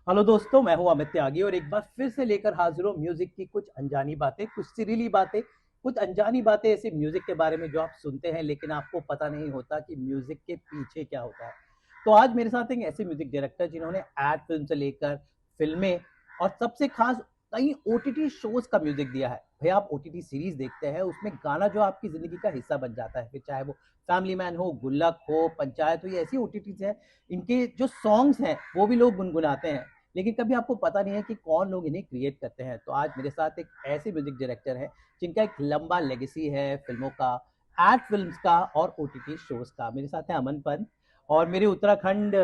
Hello दोस्तों, मैं हूं अमित त्यागी और एक बार फिर से लेकर हाजिर हूं म्यूजिक की कुछ अनजानी बातें, कुछ सिरीली बातें, कुछ अनजानी बातें ऐसे म्यूजिक के बारे में जो आप सुनते हैं लेकिन आपको पता नहीं होता कि म्यूजिक के पीछे क्या होता है। तो आज मेरे साथ एक ऐसे म्यूजिक डायरेक्टर जिन्होंने एड फिल्म से लेकर फिल्में और सबसे खास कई ओटीटी शोज का म्यूजिक दिया है। भैया आप ओटीटी सीरीज देखते हैं, उसमें गाना जो आपकी जिंदगी का हिस्सा बन जाता है, फिर चाहे वो फैमिली मैन हो, गुल्लक हो, पंचायत हो, ये ऐसी ओटीटीज है, इनके जो सॉन्ग्स हैं वो भी लोग गुनगुनाते हैं, लेकिन कभी आपको पता नहीं है कि कौन लोग इन्हें क्रिएट करते हैं। तो आज मेरे साथ एक ऐसे म्यूजिक डायरेक्टर है जिनका एक लंबा लेगेसी है फिल्मों का, एड फिल्म्स का और ओटीटी शोज का। मेरे साथ है अमन पंत और मेरे उत्तराखंड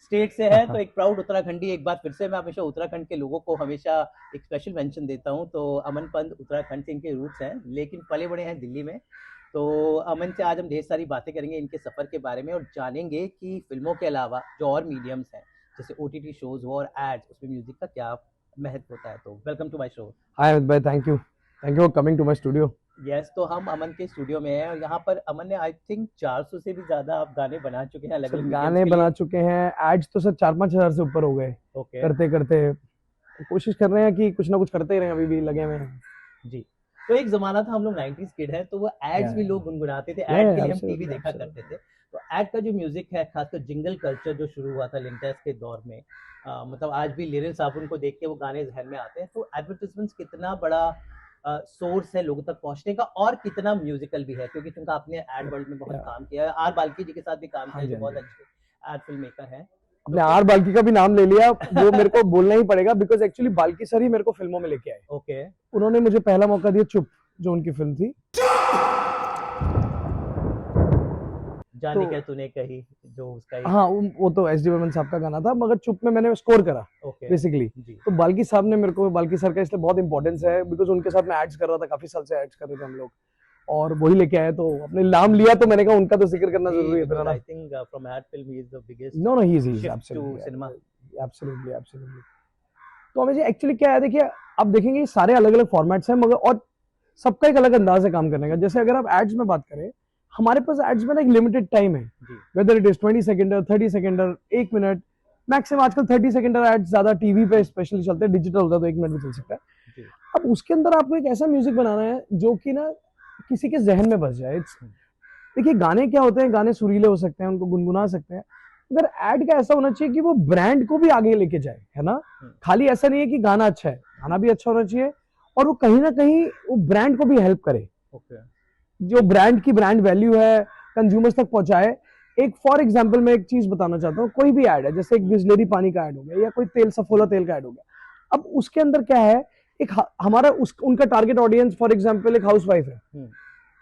स्टेट से है, तो एक प्राउड उत्तराखंडी। एक बार फिर से मैं हमेशा उत्तराखंड के लोगों को हमेशा एक स्पेशल मेंशन देता हूं। तो अमन पंत उत्तराखंड से इनके रूट्स हैं लेकिन पले बड़े हैं दिल्ली में। तो अमन से आज हम ढेर सारी बातें करेंगे इनके सफर के बारे में और जानेंगे कि फिल्मों के अलावा जो और मीडियम्स हैं जैसे ओटीटी शोज हो और एड्स, उसमें म्यूजिक का क्या महत्व होता है। तो welcome to my show. Hi Amit भाई, thank you for coming to my studio. Yes, तो हम अमन के स्टूडियो में हैं और यहाँ पर अमन ने आई थिंक 400 से भी ज्यादा आप गाने बना चुके हैं अलग सर अलग मीडियम्स गाने के बना लिए। चुके हैं, एड्स तो सर 4-5 हज़ार से ऊपर हो गए। ओके। करते करते कोशिश कर रहे हैं कि कुछ ना कुछ करते ही रहें, अभी भी लगे हुए हैं। जी। तो एक जमाना था, हम लोग 90s किड हैं, तो वो एड्स या भी लोग गुनगुनाते थे, या एड के लिए हम टीवी एब्सोल्युटली देखा करते एब्सोल्युटली। थे। तो एड का जो म्यूजिक है, खासकर जिंगल कल्चर जो शुरू हुआ था लिंटर्स के दौर में, मतलब आज भी लिरिल साबुन को देख के वो गाने जहन में आते हैं। तो एडवर्टाइजमेंट्स कितना बड़ा सोर्स है लोगों तक पहुंचने का और कितना म्यूजिकल भी है, क्योंकि चूंकि आपने एड वर्ल्ड में बहुत या काम किया है, आर बाल्की जी के साथ भी काम हाँ किया जी, जो हाँ बहुत जी। अच्छे एड फिल्म मेकर हैं। तो अपने आर बाल्की का भी नाम ले लिया, वो मेरे को बोलना ही पड़ेगा बिकॉज एक्चुअली बाल्की सर ही मेरे को फिल्मों में लेके आए। ओके। उन्होंने मुझे पहला मौका दिया चुप, जो उनकी फिल्म थी। तो जाने क्या तूने कही, जो उसका एक। हाँ, वो तो एस डी बर्मन साहब का गाना था, मगर चुप में मैंने स्कोर करा ओके। बेसिकली। जी। तो बाल्की साहब ने मेरे को, बाल्की सर का इसलिए बहुत इंपॉर्टेंस है बिकॉज उनके साथ मैं एड्स कर रहा था, काफी साल से एड्स कर रहे थे हम लोग, और वही लेके आए। तो अपने नाम लिया तो मैंने कहा उनका तो जिक्र करना जी, जरूरी है फिर, है because ना। I think from ad film he is the biggest no no, he is shift to absolutely cinema. Absolutely absolutely. तो हमें एक्चुअली क्या है, देखिए आप देखेंगे सारे अलग अलग फॉर्मेट्स हैं, मगर और सबका एक अलग अंदाज है काम करने का। जैसे अगर आप एड्स में बात करें, हमारे पास एड्स में ना एक लिमिटेड टाइम है, जी। Whether it is 20 second, 30 second, 1 minute maximum. आजकल 30 सेकेंड एड्स ज्यादा टीवी पे स्पेशली चलते हैं, डिजिटल होता है तो 1 मिनट भी चल सकता है। जी। अब उसके अंदर आपको एक ऐसा म्यूजिक बनाना है जो कि ना किसी के जहन में बस जाए। देखिए गाने क्या होते हैं, गाने सुरीले हो सकते हैं, उनको गुनगुना सकते हैं, मगर एड का ऐसा होना चाहिए कि वो ब्रांड को भी आगे लेके जाए, है ना। खाली ऐसा नहीं है कि गाना अच्छा है, गाना भी अच्छा होना चाहिए और वो कहीं ना कहीं वो ब्रांड को भी हेल्प करे। ओके। जो ब्रांड की ब्रांड वैल्यू है कंज्यूमर्स तक पहुंचाए। एक फॉर एग्जांपल मैं एक चीज बताना चाहता हूँ, कोई भी ऐड है, जैसे एक बिस्लेरी पानी का ऐड हो गया या कोई तेल सफोला तेल का ऐड हो गया। अब उसके अंदर क्या है, एक हमारा उनका टारगेट ऑडियंस फॉर एग्जांपल एक हाउसवाइफ है,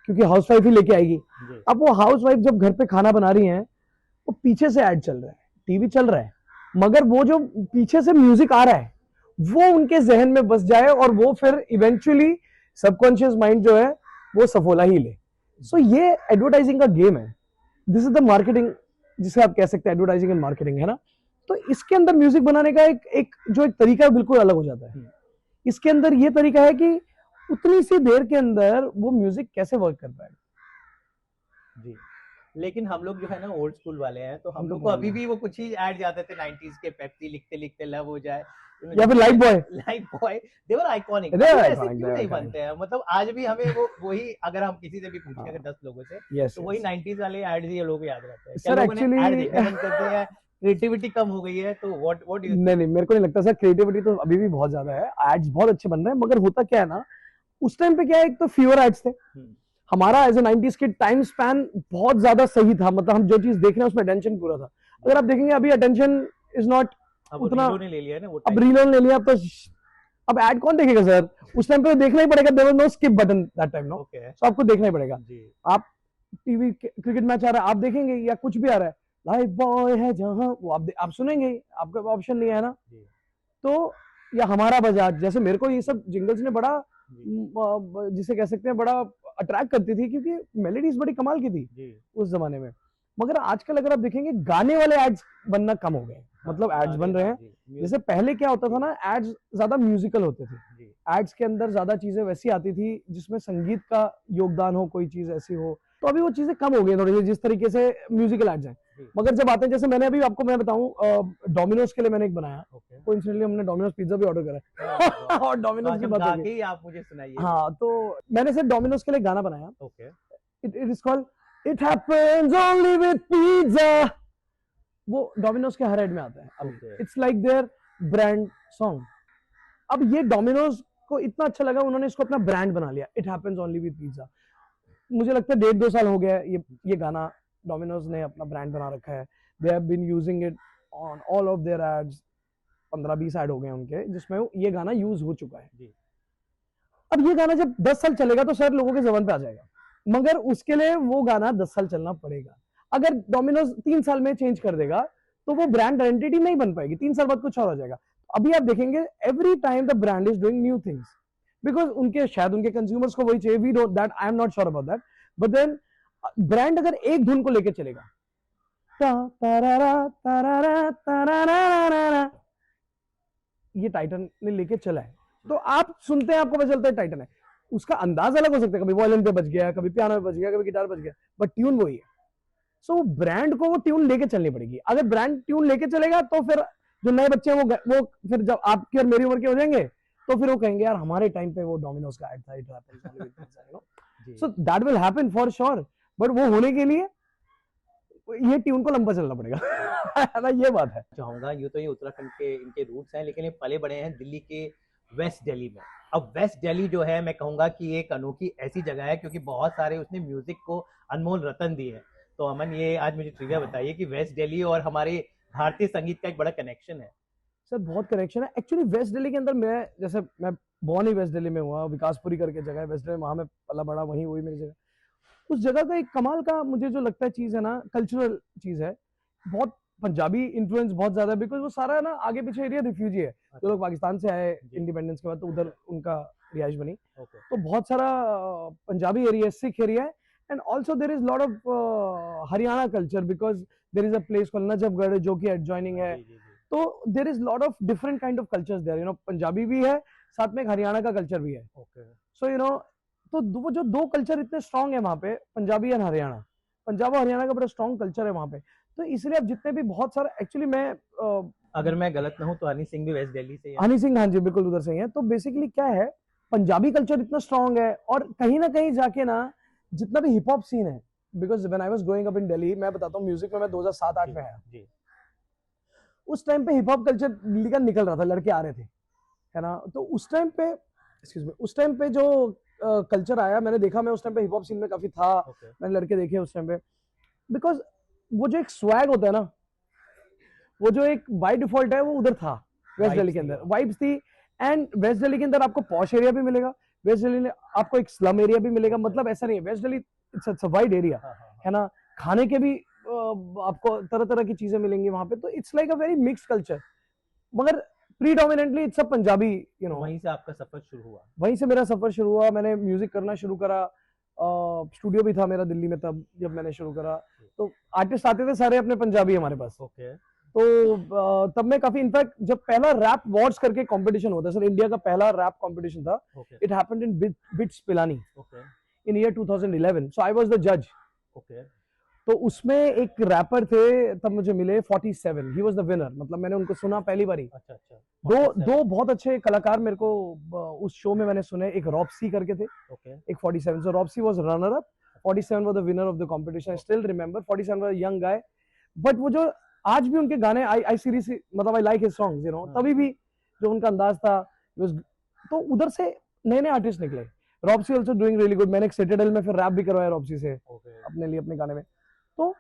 क्योंकि हाउसवाइफ ही लेके आएगी। अब वो हाउसवाइफ जब घर पे खाना बना रही है, वो पीछे से ऐड चल रहा है, टीवी चल रहा है, मगर वो जो पीछे से म्यूजिक आ रहा है वो उनके जहन में बस जाए और वो फिर इवेंचुअली सबकॉन्शियस माइंड जो है वो सफोला ही ले। सो ये एडवर्टाइजिंग का गेम है, दिस इज द मार्केटिंग, जिसे आप कह सकते हैं एडवर्टाइजिंग एंड मार्केटिंग, है ना। तो इसके अंदर म्यूजिक बनाने का एक जो एक तरीका है बिल्कुल अलग हो जाता है। इसके अंदर ये तरीका है कि उतनी सी देर के अंदर वो म्यूजिक कैसे वर्क कर पाएगा। जी। लेकिन हम लोग जो है ना ओल्ड स्कूल वाले हैं, तो हम हम लोग तो को मान अभी लो भी वो कुछ ही ऐड जाते थे 90s के, पेप्सी लिखते लिखते लव हो जाए, या फिर life boy, life boy, they were iconic. they are अभी ऐसे iconic, क्यों they are नहीं iconic। बनते हैं, मतलब आज भी हमें वो वही, अगर हम किसी से भी पूछें हाँ, अगर 10 लोगों से, यस तो वही यस 90s वाले ऐड ही लोग याद रहते हैं। क्या सर लोगों ने ऐड एक्चुअली देखने बंद कर दिया है, क्रिएटिविटी कम हो गई है? तो व्हाट डू यू नहीं थिंक? नहीं, मेरे को नहीं लगता सर, क्रिएटिविटी तो अभी भी बहुत ज्यादा है, एड्स बहुत अच्छे बन रहे हैं, मगर होता क्या है ना, उस टाइम पे क्या है, एक तो फ्यूअर एड्स थे। हमारा एज ए 90s के टाइम स्पैन बहुत ज्यादा सही था, मतलब हम जो चीज देख रहे हैं उसमें अटेंशन पूरा था। अगर आप देखेंगे अभी अटेंशन इज नॉट उतना, रीलो ने ले लिया है ना वो अब टाइम। रीलों ले लिया, अब तो अब एड कौन देखेगा सर, उस टाइम पे तो देखना ही पड़ेगा, there was no skip button that time, no. Okay. तो आपको देखना ही पड़ेगा। जी। आप टीवी क्रिकेट मैच आ रहा है आप देखेंगे, या कुछ भी आ रहा है, लाइफ बॉय है जहां, वो आप सुनेंगे, आपका ऑप्शन नहीं है ना। जी। तो या हमारा बजाज, जैसे मेरे को ये सब जिंगल्स ने बड़ा जी। जिसे कह सकते हैं बड़ा अट्रैक्ट करती थी, क्योंकि मेलोडीज बड़ी कमाल की थी जी। उस जमाने में। मगर आजकल अगर आप देखेंगे गाने वाले एड्स बनना कम हो गए, मतलब एड्स बन रहे हैं। जैसे पहले क्या होता था ना, एड्स ज्यादा म्यूजिकल होते थे, जी। एड्स के अंदर ज्यादा चीजें वैसी आती थी जिसमें संगीत का योगदान हो, कोई चीज ऐसी हो। तो अभी वो चीजें कम हो गई थोड़ी सी, जिस तरीके से म्यूजिकल एड्स हैं। जी। मगर जब आते हैं, जैसे मैंने अभी आपको मैं बताऊं, डोमिनोज के लिए मैंने एक बनाया, ओके। कोइंसिडेंटली हमने डोमिनोज पिज्जा भी ऑर्डर करा है और तो डोमिनोज आज की हम बात गा हो के गई। ही आप मुझे सुनाइए। हाँ, तो मैंने सिर्फ डोमिनोज के लिए गाना बनाया, okay. It is called it happens only with pizza. वो डोमिनोज के हर एड में आता है अभी, Okay. It's like their brand song. अब ये डोमिनोज को इतना अच्छा लगा, उन्होंने इसको अपना ब्रांड बना लिया, it happens only with pizza. मुझे लगता है 1.5-2 साल हो गया है ये गाना डोमिनोज ने अपना ब्रांड बना रखा है। They have been using it on all of their ads, 15-20 ad हो गए उनके जिसमें ये गाना यूज हो चुका है। जी। अब ये गाना जब 10 साल चलेगा तो शायद लोगों के जबान पे आ जाएगा, मगर उसके लिए वो गाना 10 साल चलना पड़ेगा। अगर डोमिनोज 3 साल में चेंज कर देगा तो वो ब्रांड आइडेंटिटी नहीं बन पाएगी, 3 साल बाद कुछ और हो जाएगा। अभी आप देखेंगे every time the brand is doing new things, because उनके शायद उनके कंज्यूमर्स को वही चाहिए, we don't that, I am not sure about that, but then brand अगर एक धुन को लेके चलेगा, ये टाइटन ने लेके चला है, तो आप सुनते हैं आपको पता चलता है टाइटन है। उसका अंदाज अलग हो सकता है, कभी वायलिन पे बज गया, कभी पियानो पे बज गया, कभी गिटार बज गया, बट ट्यून वही है। सो ब्रांड को वो ट्यून लेके चलनी पड़ेगी। अगर ब्रांड ट्यून लेके चलेगा तो फिर जो नए बच्चे हैं वो फिर जब आपकी और मेरी उम्र के हो जाएंगे तो फिर वो कहेंगे यार हमारे टाइम पे वो डोमिनोज का एड था, it happens, so that will happen for sure. But वो होने के लिए ये ट्यून को लंबा चलना पड़ेगा है ना, ये बात है। चाहूंगा यूँ तो ये उत्तराखंड के इनके रूट्स हैं, लेकिन ये पले बड़े हैं दिल्ली के वेस्ट दिल्ली में। अब वेस्ट दिल्ली जो है मैं कहूंगा कि एक अनोखी ऐसी जगह है क्योंकि बहुत सारे उसने म्यूजिक को अनमोल रतन दिए हैं। तो अमन ये आज मुझे ट्रिविया बताइए कि वेस्ट दिल्ली और हमारे भारतीय संगीत का एक बड़ा कनेक्शन है। सर बहुत कनेक्शन है एक्चुअली वेस्ट दिल्ली के अंदर। मैं बॉर्न ही वेस्ट दिल्ली में हुआ, विकासपुरी करके जगह है वेस्ट दिल्ली, वहां में पला बड़ा, वही मेरी जगह। उस जगह का एक कमाल का मुझे जो लगता है चीज है ना, कल्चरल चीज है, बहुत पंजाबी इन्फ्लुएंस बहुत ज्यादा है, बिकॉज वो सारा ना आगे पीछे एरिया रिफ्यूजी है, जो लोग पाकिस्तान से आए इंडिपेंडेंस के बाद तो उधर उनका रिहाइश बनी। तो बहुत सारा पंजाबी एरिया, सिख एरिया है, and also there is lot of Haryana culture because there is a place called Najafgarh जो कि एडजॉइनिंग है। तो there is lot of different kind of cultures there, you know, Punjabi भी है, साथ में एक हरियाणा का कल्चर भी है। सो यू नो, तो वो जो दो कल्चर इतने स्ट्रांग है वहां पे, पंजाबी और हरियाणा, पंजाब और हरियाणा का बड़ा स्ट्रांग कल्चर है वहां पे। तो इसलिए अब जितने भी बहुत सारे, एक्चुअली मैं अगर मैं गलत ना हूं तो हनी सिंह भी वेस्ट दिल्ली से है। हनी सिंह, हाँ जी बिल्कुल उधर से ही है। तो बेसिकली क्या है, पंजाबी कल्चर इतना स्ट्रांग है, और कहीं ना कहीं जाके ना जितना भी हिप हॉप सीन है, because when I was growing up in Delhi, मैं बताता हूँ म्यूजिक में मैं 2007-8 में आया जी। उस टाइम पे हिप हॉप कल्चर दिल्ली का निकल रहा था, लड़के आ रहे थे, है ना। तो उस टाइम पे उस टाइम पे जो कल्चर आया, मैंने देखा, मैं उस टाइम पे हिप हॉप सीन में काफी था, मैंने लड़के देखे उस टाइम पे, बिकॉज वो जो एक स्वैग होता है ना, वो जो एक बाय डिफॉल्ट है, वो उधर था वेस्ट दिल्ली के अंदर, वाइब्स थी। एंड वेस्ट दिल्ली के अंदर आपको पॉश एरिया भी मिलेगा, वेस्ट दिल्ली में आपको एक स्लम एरिया भी मिलेगा, मतलब ऐसा नहीं है, west Delhi it's a wide area, है ना। खाने के भी आपको तरह तरह की चीजें मिलेंगी वहां पे, तो it's like a very mix culture, मगर predominantly it's a Punjabi, you know. वहीं से आपका सफर शुरू हुआ? वहीं से मेरा सफर शुरू हुआ, मैंने म्यूजिक करना शुरू करा, स्टूडियो भी था मेरा दिल्ली में तब जब मैंने शुरू करा। तो आर्टिस्ट आते थे सारे अपने पंजाबी हमारे पास। तो तब मैं काफी, इनफैक्ट जब पहला रैप वॉर्ड्स करके कंपटीशन होता है सर, इंडिया का पहला रैप कंपटीशन था, it happened in bits Pilani in year 2011, so I was the जज। तो उसमें एक रैपर थे तब मुझे मिले 47, ही वाज द विनर, मतलब मैंने उनको सुना पहली बारी। अच्छा। दो बहुत अच्छे कलाकार मेरे को उस शो में मैंने सुने, एक रॉप्सी करके थे, एक 47। सो रॉप्सी was runner up, 47 was the winner of the competition. I still remember 47 was a young guy, but वो जो आज भी उनके गाने आई सीरियसली, मतलब I like his songs, you know. तभी भी जो उनका अंदाज था, तो उधर से नए नए आर्टिस्ट निकले। रॉप्सी आल्सो डूइंग रियली गुड, मैंने एक सिटाडेल में फिर रैप भी करवाया रॉप्सी से अपने लिए, अपने गाने में। तो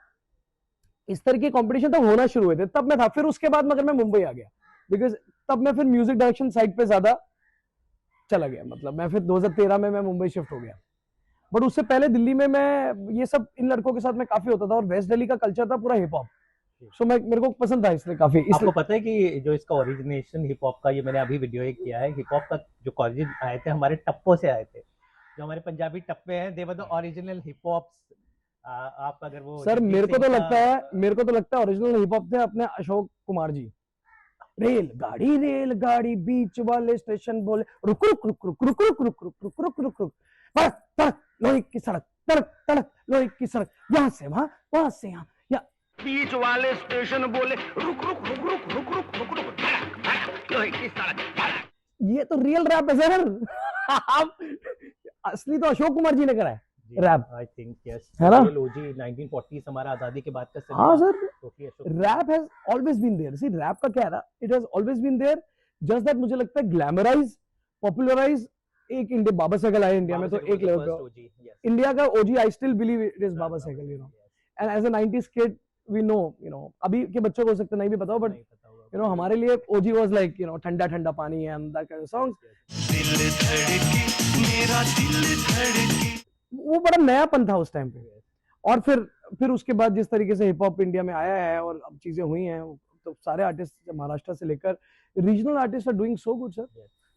इस तरह के कंपटीशन तब होना शुरू हुए थे, तब मैं था। फिर उसके बाद मगर मैं मुंबई आ गया, बिकॉज तब मैं फिर म्यूजिक डायरेक्शन साइड पे ज्यादा चला गया, मतलब मैं फिर 2013 में मैं मुंबई शिफ्ट हो गया। बट उससे पहले दिल्ली में मैं ये सब इन लड़कों के साथ में काफी होता था, और वेस्ट दिल्ली का कल्चर था पूरा हिप हॉप, सो मेरे को पसंद था इसलिए काफी। आपको पता है कि जो इसका ओरिजिनेशन हिप हॉप का, ये मैंने अभी वीडियो एक किया है, हिप हॉप का जो ओरिजिन आए थे हमारे टप्पो से आए थे, जो हमारे पंजाबी टप्पे हैं, they were the original hip hop. आप अगर वो सर मेरे को तो लगता है ओरिजिनल हिप हॉप थे अपने अशोक कुमार जी। रेल गाड़ी बीच वाले स्टेशन बोले रुक रुक रुक रुक रुक रुक रुक रुक रुक रुक रुक रुक, तड़क तड़क लोहे की सड़क, तड़क तड़क लोहे की सड़क, यहाँ से वहां से यहाँ, या बीच वाले स्टेशन बोले रुक रुक रुक रुक रुक रुक रुक रुक धड़क धड़क लोहे की सड़क धड़क। ये तो रियल रैप है सर। आप असली तो अशोक कुमार जी ने करा है रैप। आई थिंक यस, है ना? ओजी 1940s हमारा आजादी के बाद का सिनेमा। हाँ sir, totally Ashok. Rap has always been there. See rap का क्या है ना, it has always been there, just that मुझे लगता है ग्लैमराइज, पॉपुलराइज एक इंडिया बाबा सहगल आए इंडिया में तो एक लेवल पे इंडिया का OG. I still believe it is Baba Sehgal, you know. And as a 90s kid we know, you know, अभी के बच्चों को हो सकता नहीं भी पता हो, बट यू नो हमारे लिए ओजी वाज लाइक, यू नो, ठंडा ठंडा पानी and that kind of songs. दिल धड़की मेरा दिल धड़की। वो बड़ा नयापन था उस टाइम पे। और फिर उसके बाद जिस तरीके से हिप हॉप इंडिया में आया है और अब चीजें हुई हैं, तो सारे आर्टिस्ट महाराष्ट्र से लेकर regional artist are doing so good sir.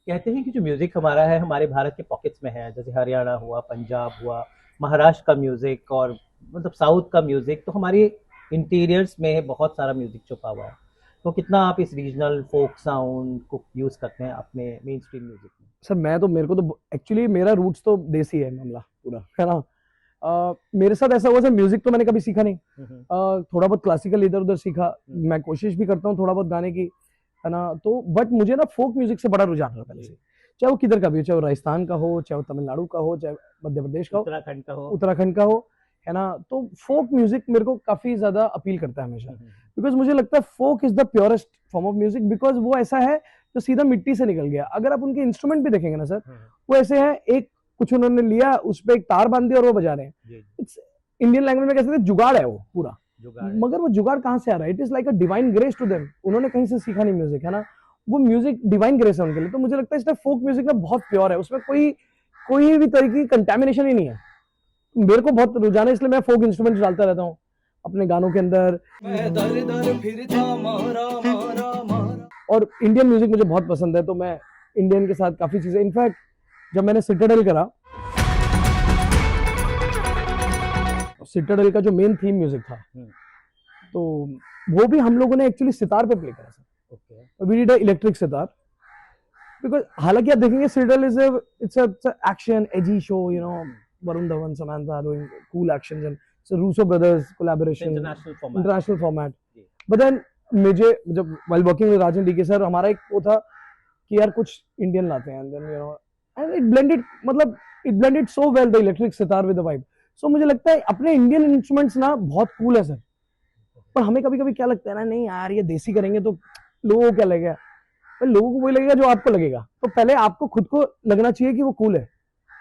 कहते हैं कि जो म्यूजिक हमारा है हमारे भारत के पॉकेट्स में है, जैसे हरियाणा हुआ, पंजाब हुआ, महाराष्ट्र का म्यूजिक और मतलब साउथ का म्यूजिक, तो हमारे इंटीरियर्स में बहुत सारा म्यूजिक छुपा हुआ है। तो कितना आप इस रीजनल फोक साउंड को यूज करते हैं अपने मेन स्ट्रीम म्यूजिक में? सर मेरे को तो एक्चुअली मेरा रूट्स तो देसी है मामला पूरा, है ना। मेरे साथ ऐसा हुआ सर, म्यूजिक तो मैंने कभी सीखा नहीं। थोड़ा बहुत क्लासिकल इधर उधर सीखा, मैं कोशिश भी करता हूँ थोड़ा बहुत गाने की, है ना। तो बट मुझे ना फोक म्यूजिक से बड़ा रुझान है पहले से, चाहे वो किधर का भी हो, चाहे वो राजस्थान का हो, चाहे वो तमिलनाडु का हो, चाहे मध्य प्रदेश का हो, उत्तराखंड का हो, है ना। तो फोक म्यूजिक मेरे को काफी ज्यादा अपील करता है हमेशा, बिकॉज मुझे लगता है folk is the purest form of music, because वो ऐसा है जो सीधा मिट्टी से निकल गया। अगर आप उनके इंस्ट्रूमेंट भी देखेंगे ना सर, वो ऐसे हैं, एक कुछ उन्होंने लिया, उस पर एक तार बांध दिया और वो बजा रहे हैं। इट्स इंडियन लैंग्वेज में कहते हैं जुगाड़ है वो पूरा, मगर वो जुगाड़ कहाँ से आ रहा है? It is like a divine grace to them. उन्होंने कहीं से सीखा नहीं म्यूजिक, है ना। वो म्यूजिक डिवाइन ग्रेस है उनके लिए। तो मुझे लगता है इसलिए फोक म्यूजिक ना बहुत प्योर है, उसमें कोई भी तरह की कंटेमिनेशन ही नहीं है। मेरे को बहुत रुझान है, इसलिए मैं फोक इंस्ट्रूमेंट डालता रहता हूँ अपने गानों के अंदर। और इंडियन म्यूजिक मुझे बहुत पसंद है, तो मैं इंडियन के साथ काफी चीजें, इनफैक्ट जब मैंने सिटाडेल करा, सिटाडेल का जो मेन थीम म्यूजिक था, तो वो भी हम लोगों ने एक्चुअली सितार पे प्ले करा sir. We did electric sitar, because हालांकि आप देखेंगे Citadel it's action edgy show, you know, Varun Dhawan, Samantha doing cool actions and so Russo brothers collaboration, international format. But then मुझे जब while working with Rajan DK sir, हमारा एक वो था कि यार कुछ इंडियन लाते हैं, and then you know, and it blended so well the electric sitar with the vibe. So मुझे लगता है अपने इंडियन इंस्ट्रूमेंट्स ना बहुत कूल है सर, पर हमें कभी कभी क्या लगता है ना, नहीं यार ये देसी करेंगे तो लोगों को क्या लगेगा? लोगों को वही लगेगा जो आपको लगेगा। तो पहले आपको खुद को लगना चाहिए कि वो कूल है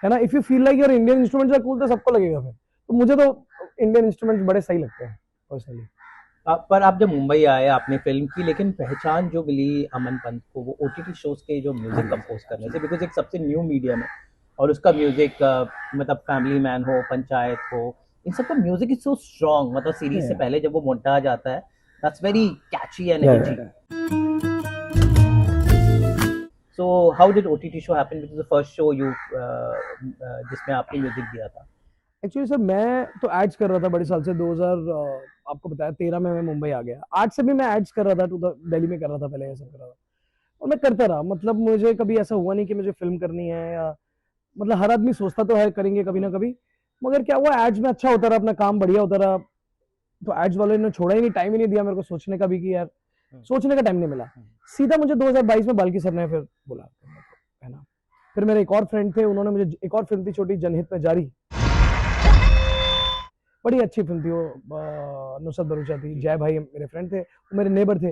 ना। If you feel like your Indian instruments are cool, तो सबको लगेगा फिर। तो मुझे तो इंडियन इंस्ट्रूमेंट्स बड़े सही लगते हैं पर्सनली। पर आप जब मुंबई आए आपने फिल्म की, लेकिन पहचान जो मिली अमन पंत को वो ओटीटी शोज के जो म्यूजिक कंपोज करने से, बिकॉज एक सबसे न्यू मीडियम है और उसका म्यूजिक मतलब फैमिली मैन हो, पंचायत हो, इन सब का म्यूजिक इज सो स्ट्रॉन्ग। मतलब सीरीज से पहले जब वो मोन्टाज आता है, that's very catchy and energy. So how did OTT show happen? Which was the first show you जिसमें आपने म्यूजिक दिया था? एक्चुअली सर मैं तो एड्स कर रहा था बड़े साल से, 2000 आपको बताया 13 में मैं मुंबई आ गया। 8 से भी मैं एड्स कर रहा था, दिल्ली में कर रहा था पहले, ऐसा कर रहा था और मैं करता रहा। मतलब मुझे कभी ऐसा हुआ नहीं कि मुझे फिल्म करनी है, या मतलब हर आदमी सोचता तो है करेंगे कभी ना कभी, मगर क्या हुआ, एड्स में अच्छा होता रहा, अपना काम बढ़िया होता रहा। तो एड्स वाले ने छोड़ा ही नहीं, टाइम ही नहीं दिया मेरे को सोचने का भी, कि यार सोचने का टाइम नहीं मिला। सीधा मुझे 2022 में बाल्की सर ने फिर बोला, है ना। फिर मेरे एक और फ्रेंड थे, उन्होंने मुझे एक और फिल्म थी छोटी, जनहित में जारी, बड़ी अच्छी फिल्म थी वो, नुसरत भरूचा थी, जय भाई मेरे फ्रेंड थे, वो मेरे नेबर थे।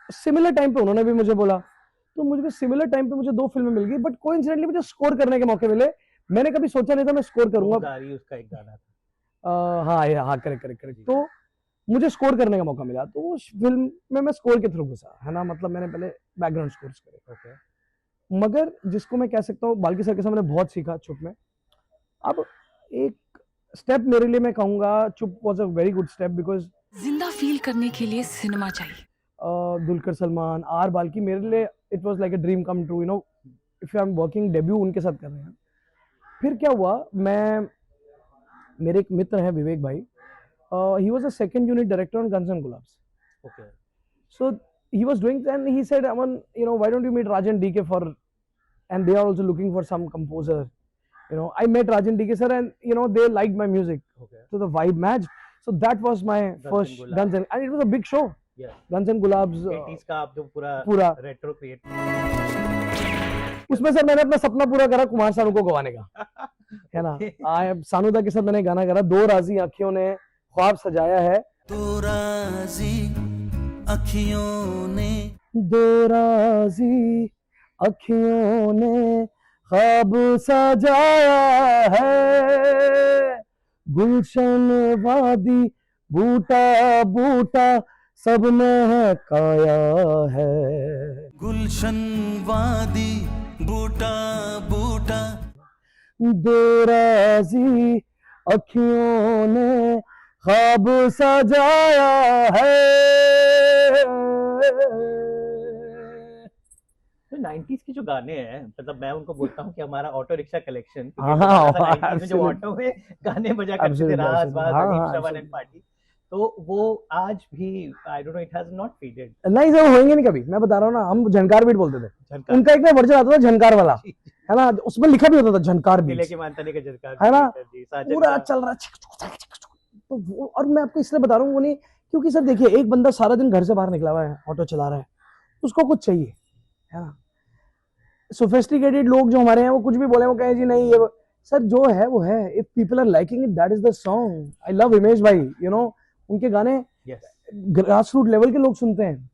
सिमिलर टाइम पे उन्होंने भी मुझे बोला, तो मुझे भी सिमिलर टाइम पे मुझे 2 फिल्में मिल गई। बट कोइंसिडेंटली मुझे स्कोर करने के मौके मिले। मैंने कभी सोचा नहीं था मैं स्कोर करूंगा। उसका एक गाना था। हाँ करेक्ट। तो मुझे स्कोर करने का मौका मिला, तो उस फिल्म में मैं स्कोर के थ्रू घुसा, है ना। मतलब मैंने पहले बैकग्राउंड स्कोर्स करे, मगर जिसको मैं कह सकता हूँ बाल्की सर के सामने बहुत सीखा चुप में। अब एक स्टेप मेरे लिए मैं कहूँगा, चुप was a very good step, because जिंदा फील करने के लिए सिनेमा चाहिए। दुलकर सलमान, आर बाल्की, मेरे लिए it was like a dream come true, you know, if I am working debut उनके साथ कर रहे हैं। फिर क्या हुआ, मेरे एक मित्र हैं विवेक भाई, he was a second unit director on Guns N' Gulabs. Okay. So he was doing, and he said, Aman, you know, why don't you meet Rajan DK for, and they are also looking for some composer. You know, I met Rajan DK sir, and you know, they liked my music. Okay. So the vibe matched. So that was my first Gulabs. Guns and it was a big show. Yes. Guns and Gulabs. 80s का आप जो पूरा पूरा। Retro create उसमें sir मैंने अपना सपना पूरा करा कुमार सानू को गवाने का, है ना। सानू दा के साथ मैंने गाना करा, दो राजी आंखियों ने ख्वाब सजाया है, दो राजी अखियों ने, दो राजी अखियों ने ख्वाब सजाया है, गुलशन वादी बूटा बूटा सब महकाया है, गुलशन वादी बूटा बूटा, दो राजी अखियों ने ख्वाब सजाया है। तो 90s के जो गाने हैं, मतलब मैं उनको बोलता हूँ कि हमारा ऑटो रिक्शा कलेक्शन, हाँ, 90s में जो absolutely. ऑटो में गाने बजा करते थे, Absolutely, राज absolutely. बाज हाँ, अदीप हाँ, श्रवण एंड absolutely. पार्टी, तो वो आज भी I don't know, it has not faded. नहीं सर होएंगे नहीं कभी, मैं बता रहा हूँ ना, हम झनकार बीट बोलते थे, झनकार उनका एक ना वर्जन आता था झनकार वाला, है ना, उसमें लिखा भी होता था झनकार किले बीट, के मानताने का झनकार, है ना, जी, साजन पूरा का। चल रहा है। तो वो, और मैं आपको इसलिए बता रहा हूँ वो नहीं, क्योंकि सर देखिए एक बंदा सारा दिन घर से बाहर निकला हुआ है, ऑटो चला रहा है, उसको कुछ चाहिए, है ना। सोफिस्टिकेटेड लोग जो हमारे हैं वो कुछ भी बोले, वो कहे जी नहीं ये सर जो है वो है, if people are liking it that is the song. I love Himesh भाई, यू नो, उनके गाने Yes. ग्रास रूट लेवल के लोग सुनते हैं,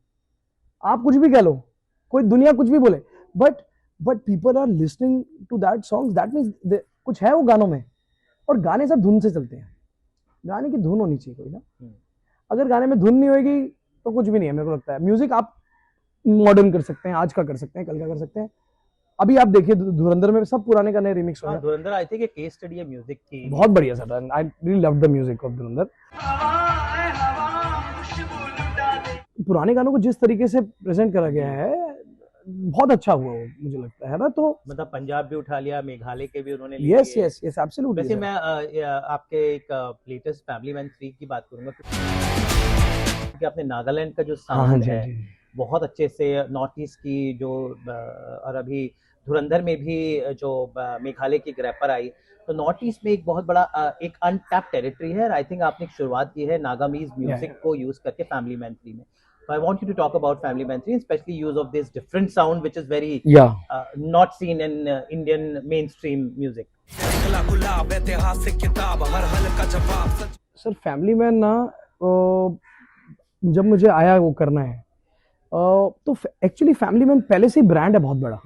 आप कुछ भी कह लो, कोई दुनिया कुछ भी बोले, but people are listening to that songs, that means कुछ है वो गानों में, और गाने सब धुन से चलते हैं, गाने की धुन होनी चाहिए कोई ना, अगर गाने में धुन नहीं होगी तो कुछ भी नहीं है। मेरे को लगता है म्यूजिक आप मॉडर्न कर सकते हैं, आज का कर सकते हैं, कल का कर सकते हैं, अभी आप देखिए धुरंधर में सब पुराने गाने रिमिक्स हो हाँ, गए, धुरंधर आई थिंक एक केस स्टडी है म्यूजिक की। बहुत बढ़िया sir, I really love the music of धुरंधर। पुराने गानों को जिस तरीके से प्रेजेंट करा गया है बहुत अच्छा हुआ वो, मुझे लगता है ना। तो मतलब पंजाब भी उठा लिया, मेघालय के भी उन्होंने लिए। Yes yes yes absolutely. वैसे मैं आपके एक लेटेस्ट फैमिली मैन 3 की बात करूंगा, क्योंकि आपने नागालैंड का जो साउंड है बहुत अच्छे से, नॉर्थ ईस्ट की जो और अभी धुरंधर में भी जो मेघालय की रैपर आई, तो नॉर्थ ईस्ट में एक बहुत बड़ा एक अनटैप टेरिटरी है, आई थिंक आपने एक शुरुआत की है नागामीज म्यूजिक को यूज करके फैमिली मैन 3 में। So I want you to talk about Family Man 3, especially use of this different sound which is very not seen in Indian mainstream music. Sir family man ना जब मुझे आया वो करना है, तो एक्चुअली फैमिली मैन पहले से ही ब्रांड है बहुत बड़ा।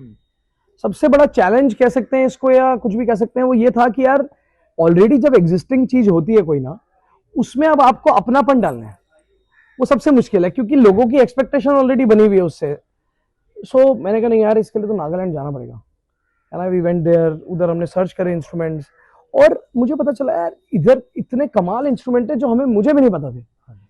सबसे बड़ा चैलेंज कह सकते हैं इसको या कुछ भी कह सकते हैं, वो ये था कि यार ऑलरेडी जब एग्जिस्टिंग चीज होती है कोई ना, उसमें अब आपको अपनापन डालना है, वो सबसे मुश्किल है, क्योंकि लोगों की एक्सपेक्टेशन ऑलरेडी बनी हुई है उससे। सो मैंने कहा नहीं यार, इसके लिए तो नागालैंड जाना पड़ेगा, है ना। वी वेंट देयर, उधर हमने सर्च करे इंस्ट्रूमेंट्स, और मुझे पता चला यार इधर इतने कमाल इंस्ट्रूमेंट है जो मुझे भी नहीं पता थे।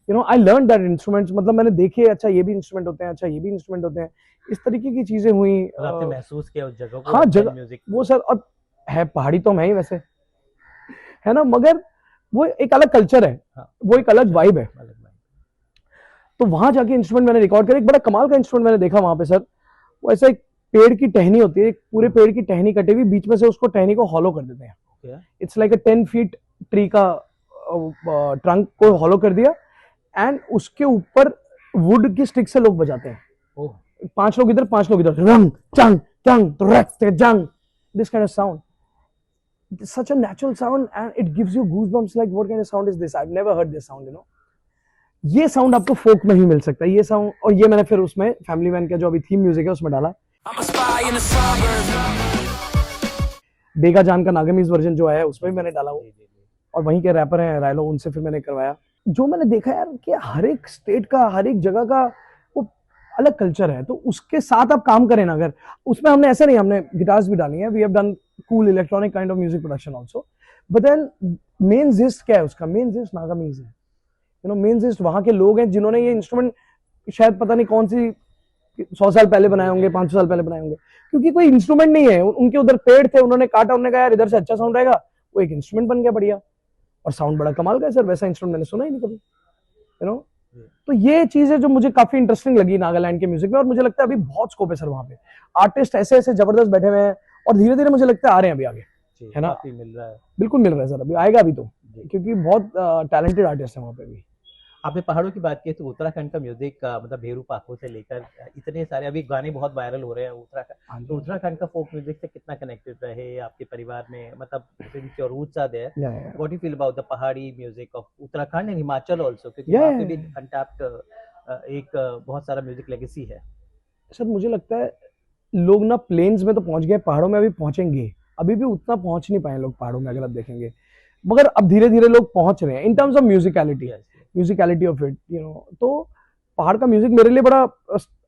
You know I learn that instruments, मतलब मैंने देखे, अच्छा ये भी इंस्ट्रूमेंट होते हैं, अच्छा ये भी इंस्ट्रूमेंट होते हैं, इस तरीके की चीजें हुई। आपने महसूस किया उस जगह को? हाँ जगह म्यूजिक वो सर, और है पहाड़ी तो मैं ही वैसे, है ना, मगर वो एक अलग कल्चर है, वो एक अलग वाइब है। तो वहां जाके इंस्ट्रूमेंट मैंने रिकॉर्ड किया, एक बड़ा कमाल का इंस्ट्रूमेंट मैंने देखा वहां पे सर। वो ऐसा एक पेड़ की टहनी होती है, एक पूरे पेड़ की टहनी कटी हुई, बीच में से उसको टहनी को हॉलो कर देते हैं। It's like a 10 feet tree का ट्रंक को हॉलो कर दिया, एंड उसके ऊपर वुड की स्टिक से लोग बजाते हैं। 5 लोग इधर 5 लोग इधर, रंग चंग चंग जंग, this kind of sound, such a natural sound and it gives you goosebumps, like what kind of sound is this? I've never heard this sound, you know. ये साउंड आपको फोक में ही मिल सकता है, ये साउंड, और ये मैंने फिर उसमें फैमिली मैन का जो अभी थीम म्यूजिक है उसमें डाला। बेगा जान का नागामीज वर्जन जो है उसमें भी मैंने डाला वो, और वहीं के रैपर हैं रायलो, उनसे फिर मैंने करवाया। जो मैंने देखा यार कि हर एक स्टेट का, हर एक जगह का वो अलग कल्चर है, तो उसके साथ आप काम करें ना, अगर उसमें हमने ऐसा नहीं, हमने गिटार्स भी डाली हैं, we have done cool electronic kind of music production also, but then main gist क्या है उसका? मेन जिस्ट नागामीज है, यू नो, मेन जिस्ट वहां के लोग हैं जिन्होंने ये इंस्ट्रूमेंट शायद पता नहीं कौन सी 100 साल पहले बनाए होंगे, 500 साल पहले बनाए होंगे, क्योंकि कोई इंस्ट्रूमेंट नहीं है, उनके उधर पेड़ थे, उन्होंने काटा, उन्होंने कहा यार इधर से अच्छा साउंड आएगा, वो एक इंस्ट्रूमेंट बन गया बढ़िया, और साउंड बड़ा कमाल का है सर, वैसा इंस्ट्रूमेंट मैंने सुना ही नहीं कभी, यू नो। तो ये चीजें जो मुझे काफी इंटरेस्टिंग लगी नागालैंड के म्यूजिक में, और मुझे लगता है अभी बहुत स्कोप है सर वहां पे, आर्टिस्ट ऐसे ऐसे जबरदस्त बैठे हुए हैं, और धीरे धीरे मुझे लगता है आ रहे हैं अभी आगे, है ना, मिल रहा है, बिल्कुल मिल रहा है सर, अभी आएगा, अभी तो क्योंकि बहुत टैलेंटेड आर्टिस्ट है वहाँ पे भी। आपने पहाड़ों की बात की तो उत्तराखंड का म्यूजिक मतलब भेरू पाखो से लेकर इतने सारे अभी गाने बहुत वायरल हो रहे हैं उत्तराखंड, तो उत्तराखंड का फोक म्यूजिक से कितना कनेक्टेड रहे आपके परिवार में, मतलब since your roots are there, what you feel about the Pahari music of Uttarakhand and Himachal also, क्योंकि वहाँ पे भी अनटैप्ड एक बहुत सारा म्यूजिक लेगेसी है। सर मुझे लगता है लोग ना प्लेन्स में तो पहुंच गए, पहाड़ों में अभी पहुंचेंगे, अभी भी उतना पहुंच नहीं पाए लोग पहाड़ों में अगर आप देखेंगे, मगर अब धीरे धीरे लोग पहुंच रहे हैं in terms of musicality of it, you know. तो पहाड़ का म्यूजिक मेरे लिए बड़ा,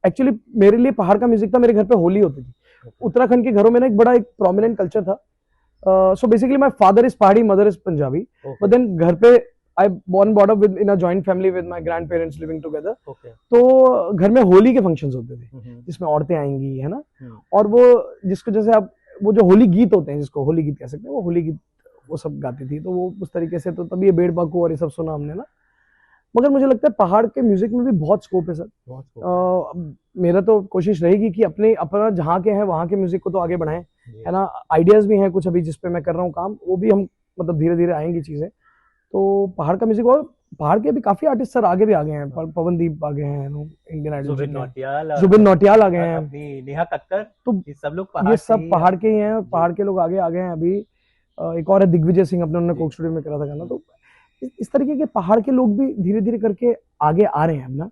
एक्चुअली मेरे लिए पहाड़ का म्यूजिक था, मेरे घर पे होली होती थी। उत्तराखंड के घरों में ना एक बड़ा एक प्रोमिनेंट कल्चर था। So basically my father is Pahari, mother is Punjabi, but then घर पे I born born up within a joint family with my grandparents living together. तो घर में होली के फंक्शंस होते थे जिसमें औरतें आएंगी, है ना, और वो जिसको जैसे आप वो जो होली गीत होते हैं, जिसको होली गीत कह सकते हैं, वो होली गीत वो सब गाती थी, तो वो उस तरीके से, तो तभी ये बेड़ बाकू और ये सब सुना हमने ना। मगर मुझे लगता है पहाड़ के म्यूजिक में भी बहुत स्कोप है सर। मेरा तो कोशिश रहेगी कि अपना जहाँ के हैं वहाँ के म्यूजिक को तो आगे बढ़ाएं, है ना। आइडियाज भी हैं कुछ अभी जिसपे मैं कर रहा हूँ काम, वो भी हम मतलब धीरे धीरे आएंगी चीजें। तो पहाड़ का म्यूजिक, और पहाड़ के भी काफी आर्टिस्ट सर आगे भी आ गए हैं, पवनदीप आ गए हैं इंडियन आइडल, जुबिन नौटियाल आ गए हैं, नेहा कक्कर, तो ये सब लोग ये सब पहाड़ के ही हैं, पहाड़ के लोग आगे आ गए हैं। अभी एक और है दिग्विजय सिंह, अपने उन्होंने कोक स्टूडियो में करा था गाना। तो इस तरीके के पहाड़ के लोग भी धीरे धीरे करके आगे आ रहे हैं ना।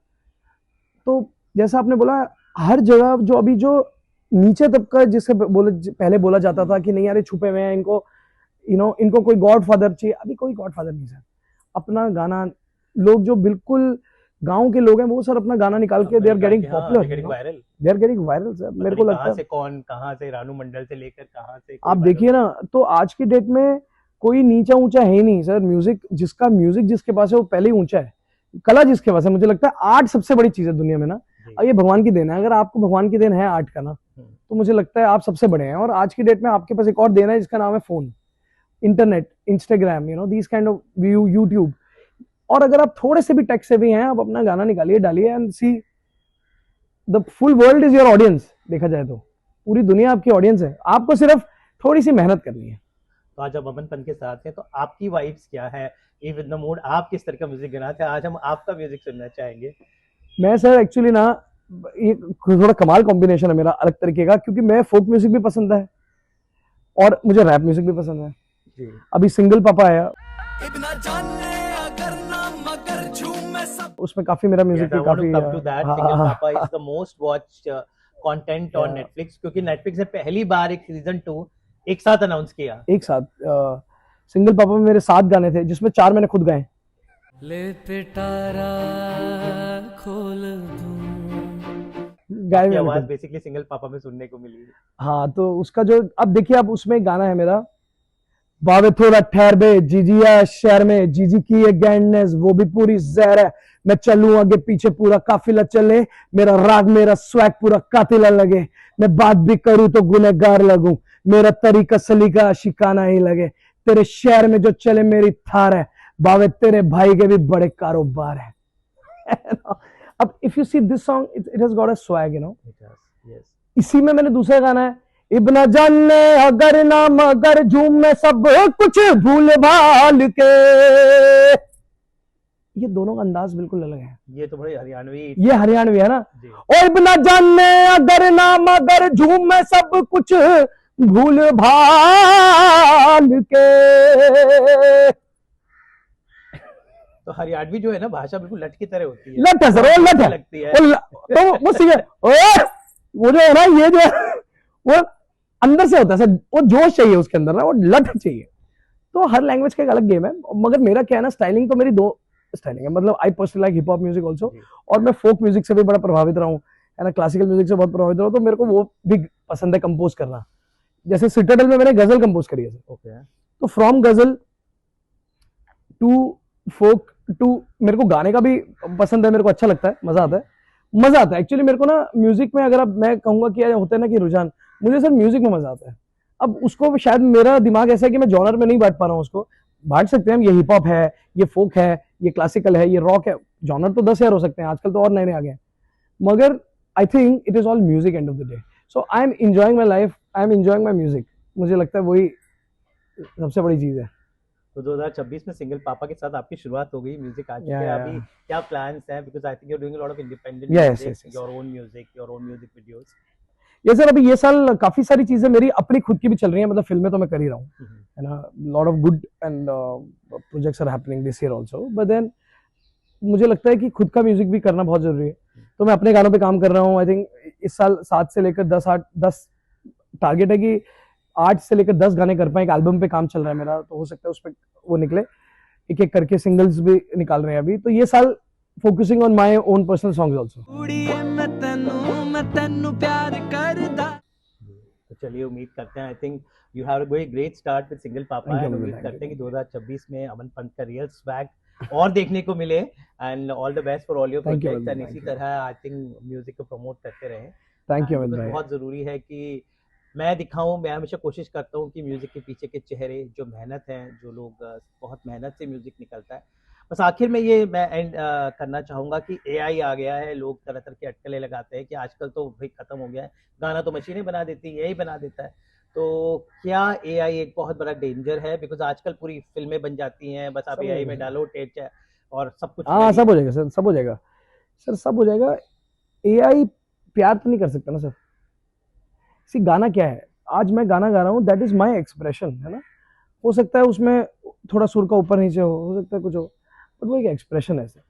तो जैसा आपने बोला, हर जगह जो अभी जो नीचे तबका जिससे पहले बोला जाता था कि नहीं यार छुपे हुए हैं, इनको इनको कोई गॉडफादर चाहिए, अभी कोई गॉडफादर नहीं सर। अपना गाना, लोग जो बिल्कुल गांव के लोग हैं वो सर अपना गाना निकाल के they are getting popular, they are getting viral sir. मेरे को लगता है कहां से रानू मंडल से लेकर कहां से आप देखिए ना, तो आज की डेट में कोई नीचा ऊंचा है नहीं सर। म्यूजिक जिसके पास है वो पहले ही ऊंचा है। कला जिसके पास है, मुझे लगता है आर्ट सबसे बड़ी चीज है दुनिया में ना, और ये भगवान की देन है। अगर आपको भगवान की देन है आर्ट का ना, तो मुझे लगता है आप सबसे बड़े हैं। और आज की डेट में आपके पास एक और देन है जिसका नाम है phone, internet, Instagram, these kind of view, YouTube. और अगर आप थोड़े से भी टेक से भी हैं, आप अपना गाना निकालिए, डालिए, and see the full world is your audience. देखा जाए तो पूरी दुनिया आपकी ऑडियंस है, आपको सिर्फ थोड़ी सी मेहनत करनी है। तो आज हम अमन पन के साथ हैं, तो आपकी वाइब्स क्या है, विद द मूड, आप किस तरह का म्यूजिक गाते हैं? आज हम आपका म्यूजिक सुनना चाहेंगे। मैं सर एक्चुअली ना, ये थोड़ा कमाल कॉम्बिनेशन है मेरा, अलग तरीके का, क्योंकि मैं फोक म्यूजिक भी पसंद है और मुझे रैप म्यूजिक भी पसंद है जी। अभी सिंगल पापा आया, उसमें काफी मेरा म्यूजिक भी काफी most watched content on Netflix, क्योंकि नेटफ्लिक्स ने पहली बार एक सीजन 2 एक साथ अनाउंस किया। एक साथ सिंगल पापा में मेरे 7 गाने थे, जिसमें 4 मैंने खुद गाए। ले पिटारा खोल गाय आवाज बेसिकली सिंगल पापा में सुनने को मिली। हाँ, तो उसका जो अब देखिए आप, उसमें गाना है मेरा, बावे थोड़ा ठहर बे जीजिया शहर में, जीजी की ये गैंडनेस वो भी पूरी जहर है, मैं चलूं आगे पीछे पूरा काफिला चले, मेरा राग मेरा स्वैग पूरा कातिला लगे, मैं बात भी करूं तो गुनहगार लगूं, मेरा तरीका सलीका शिकाना ही लगे, तेरे शहर में जो चले मेरी थार है, बावे तेरे भाई के भी बड़े कारोबार है। अब if you see this song, it has got a swag, इसी में मैंने दूसरा गाना है, इब्ना जाने अगर ना मगर झूम में सब कुछ भूल भाल के। ये दोनों का अंदाज बिल्कुल अलग है। ये तो बड़े हरियाणवी, ये हरियाणवी है ना। और इब्ना जाने अगर ना मगर झूम में सब कुछ भूल भाल के। तो हरियाणवी जो है ना भाषा बिल्कुल लट की तरह होती है। लट है सर, वो लट है लगती है। तो वो सही है, वो जो है ना, ये जो है वो अंदर से होता है सर, वो जोश चाहिए उसके अंदर ना, वो लट चाहिए। तो हर लैंग्वेज का एक अलग गेम है। मगर मेरा क्या है ना, स्टाइलिंग तो मेरी 2 स्टाइलिंग है, मतलब I personally like hip hop music also, और मैं फोक म्यूजिक से भी बड़ा प्रभावित रहा हूँ, है ना, क्लासिकल म्यूजिक से बहुत प्रभावित रहा हूँ। तो मेरे को वो भी पसंद है कंपोज करना। जैसे सिटाडेल में मैंने गजल कंपोज करी है सर। तो फ्रॉम गजल टू फोक टू, मेरे को गाने का भी पसंद है, मेरे को अच्छा लगता है, मजा आता है एक्चुअली। मेरे को ना म्यूजिक में, अगर अब मैं कहूंगा कि होता है ना कि रुझान, मुझे सर म्यूजिक में मजा आता है। अब उसको शायद मेरा दिमाग ऐसा है कि मैं जॉनर में नहीं बांट पा रहा हूँ उसको। बांट सकते हैं हम, ये हिप हॉप है, ये फोक है, ये क्लासिकल है, ये रॉक है, जॉनर तो 10 हो सकते हैं, आजकल तो और नए आ गए। मगर I think it is all music end of the day. So I am enjoying my life, I am enjoying my music. मुझे लगता है वही सबसे बड़ी चीज है। तो 2026 में सिंगल पापा के साथ आपकी शुरुआत हो गई, म्यूजिक आ चुका Yeah, है। yeah. अभी क्या प्लान्स हैं, because I think you are doing a lot of independent Yes, music, yes, yes. Your own music videos. ये सर अभी ये साल काफी सारी चीजें मेरी अपनी खुद की भी चल रही हैं, मतलब फिल्में तो मैं कर ही रहा हूँ, है ना, lot of good and projects are happening this year also, but then मुझे लगता है कि खुद का म्यूजिक भी करना बहुत जरूरी है। तो मैं अपने गानों पे काम कर रहा हूँ। आई थिंक इस साल 7 से लेकर 10 टारगेट है कि 8 से लेकर 10 गाने कर पाए। एक एल्बम पे काम चल रहा है मेरा, तो हो सकता है उस पर वो निकले, एक एक करके सिंगल्स भी निकाल रहे हैं अभी। तो ये साल focusing on my own personal songs also. तो चलिए उम्मीद करते हैं, आई think you have a very great start with single पापा, Thank you, एंड Aman, उम्मीद thank करते you, हैं कि 2026 में अमन पंत का रियल स्वैग और देखने को मिले, and all the best for all your Thank you, projects, and Aman, इसी thank you. तरह आई थिंक म्यूजिक को प्रमोट करते रहें। Thank you And Amit because भाई। बहुत ज़रूरी है कि मैं दिखाऊं, मैं हमेशा कोशिश करता हूं कि म्यूज़िक के पीछे के चेहरे, जो मेहनत है, जो लोग बहुत मेहनत से म्यूज़िक निकलता है। बस आखिर में ये मैं एंड करना चाहूँगा कि एआई आ गया है, लोग तरह तरह की अटकलें लगाते हैं कि आजकल तो भाई ख़त्म हो गया है, गाना तो मशीनें बना देती है, एआई बना देता है। तो क्या एआई एक बहुत बड़ा डेंजर है? बिकॉज आजकल पूरी फिल्में बन जाती हैं, बस आप सब एआई हो में जाएगा। डालो टेट और सब कुछ हाँ ready सब है। हो जाएगा सर, सब हो जाएगा सर, सब हो जाएगा। एआई प्यार तो नहीं कर सकता ना सर। सी गाना क्या है, आज मैं गाना गा रहा हूँ, दैट इज माय एक्सप्रेशन, है ना। हो सकता है उसमें थोड़ा सुर का ऊपर नीचे हो सकता है कुछ हो, बट वो एक एक्सप्रेशन है सर।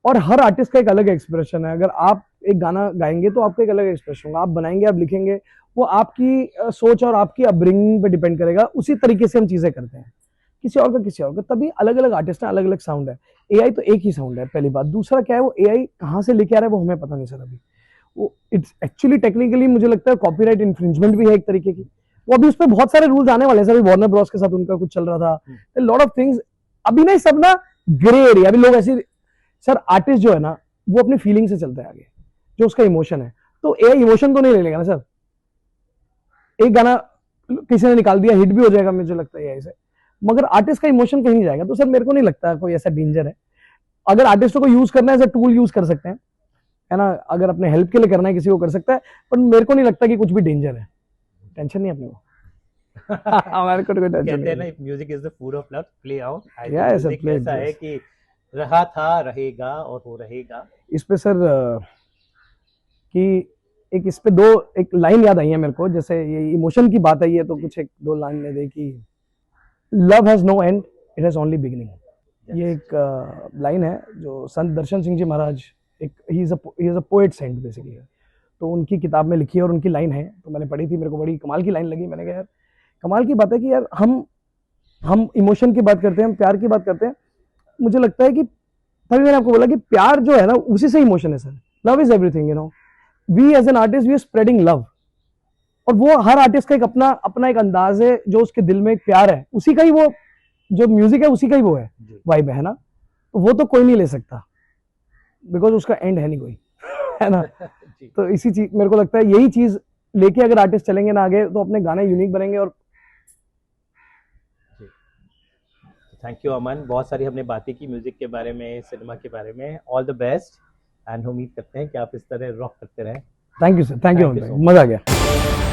और हर आर्टिस्ट का एक अलग एक्सप्रेशन है। अगर आप एक गाना गाएंगे तो आपका एक अलग एक्सप्रेशन होगा, आप बनाएंगे, आप लिखेंगे, वो आपकी सोच और आपकी अपब्रिंगिंग पे डिपेंड करेगा। उसी तरीके से हम चीजें करते हैं, किसी और का किसी और का, तभी अलग अलग आर्टिस्ट हैं, अलग अलग साउंड है। एआई तो एक ही साउंड है, पहली बात। दूसरा क्या है, वो एआई कहाँ से लेके आ रहा है वो हमें पता नहीं सर अभी। वो इट्स एक्चुअली टेक्निकली मुझे लगता है कॉपीराइट इन्फ्रिंजमेंट भी है एक तरीके की। वो अभी उस पर बहुत सारे रूल्स आने वाले हैं सर। वार्नर ब्रॉस के साथ उनका कुछ चल रहा था, लॉट ऑफ थिंग्स। अभी ना सब ना ग्रे एरिया, अभी लोग ऐसे सर, आर्टिस्ट जो है ना वो अपनी फीलिंग से चलता है आगे, जो उसका इमोशन है। तो एआई इमोशन तो नहीं ले लेगा ना सर। एक गाना किसी ने निकाल दिया, हिट भी हो जाएगा मुझे लगता है एआई से, मगर आर्टिस्ट का इमोशन कहीं नहीं जाएगा। तो सर मेरे को नहीं लगता कोई ऐसा डेंजर है। अगर आर्टिस्टों को यूज करना है एज अ टूल यूज कर सकते हैं, है ना, अगर अपने हेल्प के लिए करना है किसी को कर सकता है, पर मेरे को नहीं लगता कि कुछ भी डेंजर है। टेंशन नहीं अपने को। हमारे को कोई टेंशन कहते हैं ना, नहीं। Music is the food of love, play out. Yeah, yes, sir, music play, ऐसा है yes. कि रहा था, रहेगा और हो रहेगा। इस पे सर कि एक इस पे एक लाइन याद आई है मेरे को, जैसे ये इमोशन की बात आई है तो कुछ एक दो लाइन ले दे कि love has no and, it has only beginning. ये एक लाइन है जो संत दर्शन सिंह जी महाराज, एक he is a poet saint basically, तो उनकी किताब में लिखी है और उनकी लाइन है, तो मैंने पढ़ी थी, मेरे को बड़ी कमाल की लाइन लगी। मैंने कहा यार कमाल की बात है कि यार हम इमोशन की बात करते हैं, हम प्यार की बात करते हैं। मुझे लगता है कि तभी मैंने आपको बोला कि प्यार जो है ना उसी से इमोशन है sir. Love is everything, you know. We as an artist we are spreading love, और वो हर आर्टिस्ट का एक अपना एक अंदाज है, जो उसके दिल में एक प्यार है, उसी का ही वो जो म्यूजिक है उसी का ही वो है वाइब है ना। तो वो तो कोई नहीं ले सकता, बिकॉज उसका एंड है नहीं कोई, है ना। तो इसी चीज मेरे को लगता है, यही चीज लेके अगर आर्टिस्ट चलेंगे ना आगे, तो अपने गाने यूनिक बनेंगे। और थैंक यू अमन, बहुत सारी हमने बातें की म्यूजिक के बारे में, सिनेमा के बारे में। ऑल द बेस्ट, एंड उम्मीद करते हैं कि आप इस तरह रॉक करते रहें। Thank you sir, thank you, Thank you so मजा आ गया।